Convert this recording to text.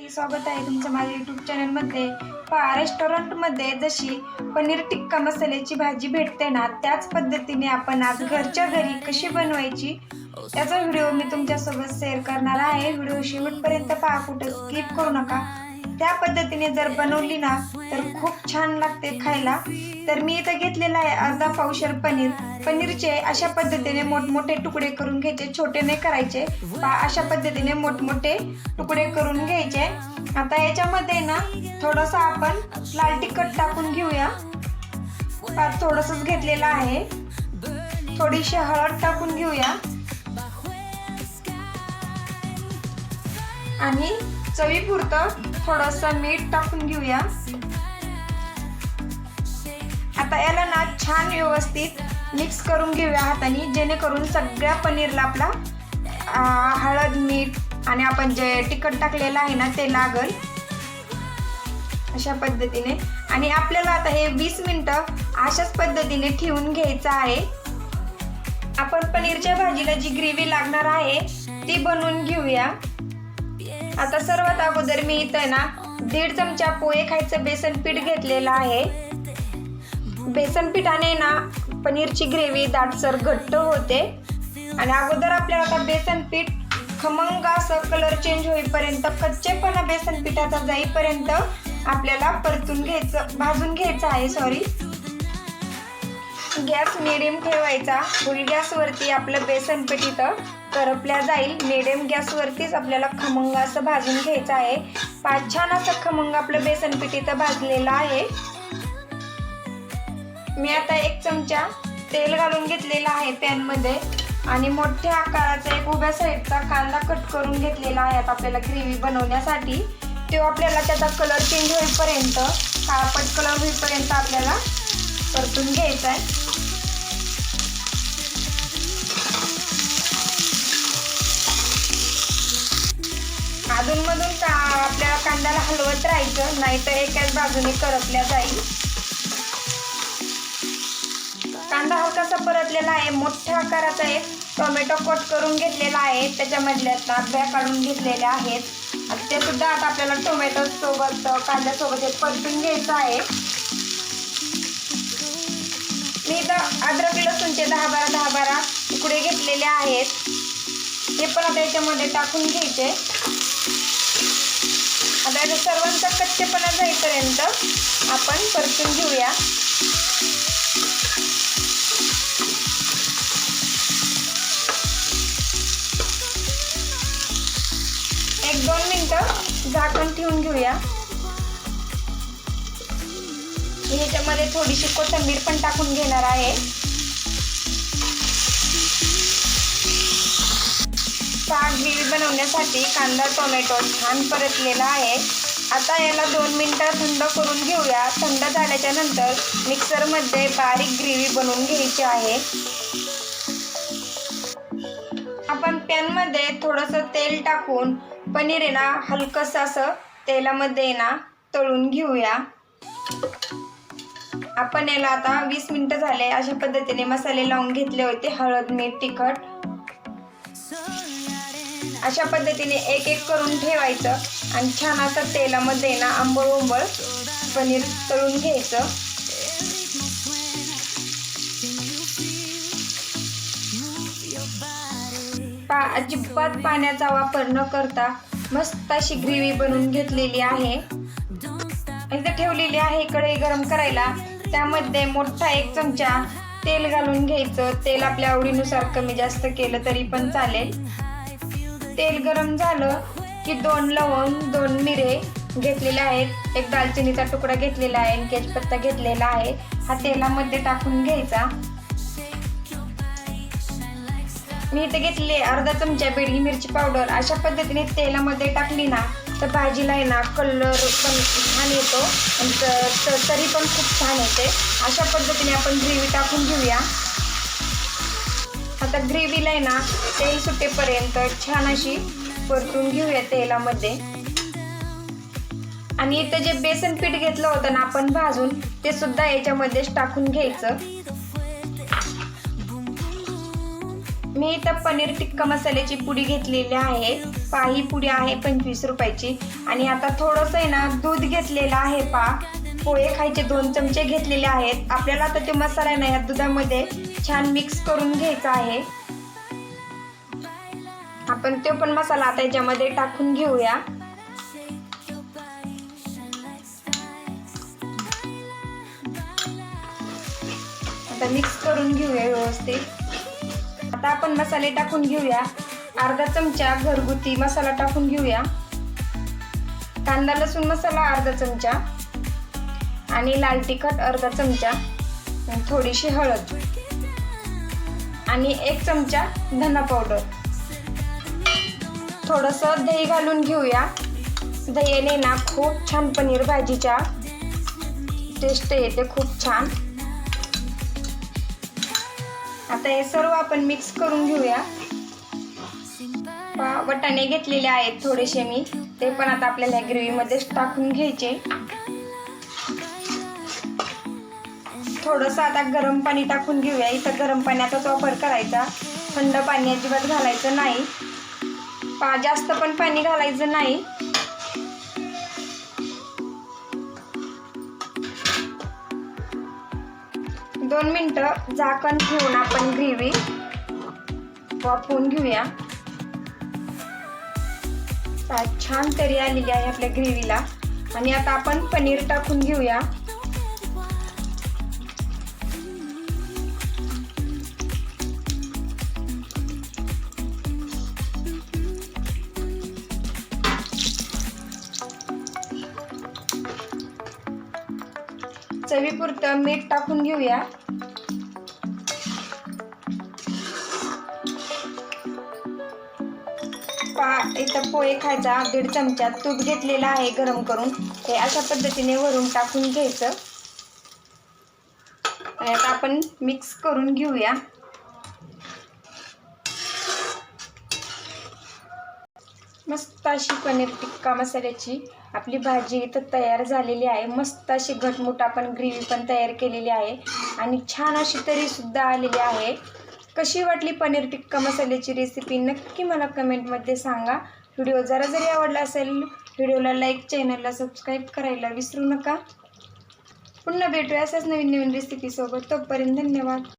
स्वागत आहे तुमचं माझ्या यूट्यूब चॅनलमध्ये। पहा, रेस्टॉरंटमध्ये जशी पनीर टिक्का मसाल्याची भाजी भेटते ना, त्याच पद्धतीने आपण आज घरच्या घरी कशी बनवायची याचा व्हिडिओ मी तुमच्यासोबत शेअर करणार आहे। व्हिडिओ शेवटपर्यंत पहा, कुठे स्किप करू नका। त्या पद्धतीने जर बनवली ना तर खूप छान लागते खायला। तर मी इथे घेतलेला आहे अर्धा पावशेर पनीर। पनीरचे अशा पद्धतीने मोठमोठे तुकडे करून घ्यायचे, छोटे नाही करायचे। अशा पद्धतीने मोठमोठे तुकडे करून घ्यायचे। आता याच्यामध्ये ना थोडंसं आपण लाल तिखट टाकून घेऊया। थोडंसंच घेतलेलं आहे। थोडीशी हळद टाकून घेऊया आणि चवीपुरतं थोडंसं मीठ टाकून घेऊया। आता याला ना छान व्यवस्थित मिक्स करून घेऊया हाताने, जेणेकरून सगळ्या पनीरला आपला हळद, मीठ आणि आपण जे तिखट टाकलेलं आहे ना ते लागल अशा पद्धतीने। आणि आपल्याला आता हे 20 मिनिटं अशाच पद्धतीने ठेवून घ्यायचं आहे। आपण पनीरच्या भाजीला जी ग्रेव्ही लागणार आहे ती बनवून घेऊया। आता सर्वात अगोदर मी इथं ना 1.5 चमचा पोहे खायचं बेसन पीठ घेतलेलं आहे। बेसन पिठाने ना पनीरची ग्रेव्ही दाटसर घट्ट होते। आणि अगोदर आपल्याला आता बेसन पीठ खमंग असं कलर चेंज होईपर्यंत, कच्चेपणा बेसन पिठाचा जाईपर्यंत आपल्याला परतून घ्यायचं, भाजून घ्यायचं आहे। गॅस मिडियम ठेवायचा। फुल गॅसवरती आपलं बेसन पीठ इथं करपल्या जाईल। मिडियम गॅसवरतीच आपल्याला खमंग असं भाजून घ्यायचं आहे। छान असं खमंग आपलं बेसन पीठ इथं भाजलेलं आहे। मी आता 1 चमचा तेल घालून घेतलेला आहे पॅन मध्ये आणि मोठ्या आकाराचा एक उभ्या साईडचा कांदा कट करून घेतलेला आहे। आता आपल्याला ग्रेव्ही बनवण्यासाठी तो आपल्याला त्याचा कलर चेंज होईपर्यंत, काळपट कलर होईपर्यंत आपल्याला परतून घ्यायचा आहे। अधूनमधून आपल्याला कांद्याला हलवत राहायचं, नाहीतर एकाच बाजूने करपल्या जाईल। कांदा हलकासा परतलेला आहे। मोठ्या आकाराचा एक टोमॅटो कट करून घेतलेला आहे, त्याच्यामधल्या ब्या काढून घेतलेल्या आहेत आणि ते सुद्धा आता आपल्याला टोमॅटो सोबत, कांद्यासोबत परतून घ्यायचं आहे। मी इथं अद्रक लसूणचे 10-12 तुकडे घेतलेले आहेत, हे पण आता याच्यामध्ये टाकून घ्यायचे। आता याचा सर्वांचा कच्चेपणा जाईपर्यंत आपण परतून घेऊया। 1-2 मिनिटं झाकण ठेवून घेऊया। ह्याच्यामध्ये थोडीशी कोथिंबीर पण टाकून घेणार आहे। ग्रेव्ही बनवण्यासाठी कांदा टोमॅटो छान परतलेला आहे। आता याला 2 मिनिटं थंड करून घेऊया। थंड झाल्याच्या नंतर मिक्सरमध्ये बारीक ग्रेव्ही बनवून घ्यायची आहे। आपण पॅनमध्ये थोडंसं तेल टाकून पनीर आहे ना हलकंसं असं तेलामध्ये ना तळून घेऊया। आपण याला आता 20 मिनिटं झाले अशा पद्धतीने मसाले लावून घेतले होते, हळद, मीठ, तिखट। अशा पद्धतीने एक एक करून ठेवायचं आणि छान असं तेलामध्ये ना आंबळ पनीर तळून घ्यायचं। अजिबात पाण्याचा वापर न करता मस्त अशी ग्रेव्ही बनवून घेतलेली आहे। इथे ठेवलेली आहे कढई गरम करायला, त्यामध्ये मोठा 1 चमचा तेल घालून घ्यायचं। तेल आपल्या आवडीनुसार कमी जास्त केलं तरी पण चालेल। तेल गरम झालं की 2 लवंग, 2 मिरे घेतलेले आहेत, 1 दालचिनीचा तुकडा घेतलेला आहे आणि तेजपत्ता घेतलेला आहे, हा तेलामध्ये टाकून घ्यायचा। मी इथे घेतली अर्धा चमचा बेडगी मिरची पावडर। अशा पद्धतीने तेलामध्ये टाकली ना तर भाजीला आहे ना कलर पण छान येतो आणि तरी पण खूप छान येते। अशा पद्धतीने आपण ग्रेव्ही टाकून घेऊया। आता ग्रेव्हीला आहे ना तेल सुटेपर्यंत छान अशी परतून घेऊया तेलामध्ये। आणि इथं जे बेसन पीठ घेतलं होतं ना आपण भाजून, ते सुद्धा याच्यामध्येच टाकून घ्यायचं। मी इथं पनीर टिक्का मसाल्याची पुडी घेतलेली आहे. ही पुडी आहे 25 रुपयाची. आणि आता थोडंसं आहे ना दूध घेतलेलं आहे. पोहे खायचे 2 चमचे घेतलेले आहेत. आपल्याला आता ते मसाला आहे ना या दुधामध्ये छान मिक्स करून घ्यायचा आहे. आपण तो पण मसाला आता याच्यामध्ये टाकून घेऊया. आता मिक्स करून घेऊया व्यवस्थित. आता आपण मसाले टाकून घेऊया. अर्धा चमचा घरगुती मसाला टाकून घेऊया. कांदा लसूण मसाला अर्धा चमचा आणि लाल तिखट अर्धा चमचा, थोडीशी हळद आणि 1 चमचा धना पावडर. थोडंसं दही घालून घेऊया. दह्याने ना खूप छान पनीर भाजीच्या टेस्ट येते, खूप छान. आता हे सर्व आपण मिक्स करून घेऊया. वाटाणे घेतलेले आहेत थोडेसे मी, ते पण आता आपल्याला ग्रेव्हीमध्येच टाकून घ्यायचे. थोडंसं आता गरम पाणी टाकून घेऊया. इथं गरम पाण्याचाच वापर करायचा, थंड पाणी अजिबात घालायचं नाही. जास्त पण पाणी घालायचं नाही. दोन मिनिटं झाकण ठेवून आपण ग्रेव्ही वाफवून घेऊया. छान तरी आलेली आहे आपल्या ग्रेव्हीला. आणि आता आपण पनीर टाकून घेऊया. चवीपुरतं मीठ टाकून घेऊया. इथं पोहे खायचा 1.5 चमचा तूप घेतलेला आहे गरम करून, हे अशा पद्धतीने वरून टाकून घ्यायचं. आणि आता आपण मिक्स करून घेऊया. मस्त अशी पनीर टिक्का मसाल्याची आपली भाजी इथं तयार झालेली आहे. मस्त अशी घटमुट आपण ग्रेव्ही पण तयार केलेली आहे आणि छान अशी तरीसुद्धा आलेली आहे. कशी वाटली पनीर टिक्का मसाल्याची रेसिपी नक्की मला कमेंटमध्ये सांगा. व्हिडिओ जरी आवडला असेल व्हिडिओला लाईक, चॅनलला सबस्क्राईब करायला विसरू नका. पुन्हा भेटूया अशाच नवीन रेसिपीसोबत. तोपर्यंत धन्यवाद.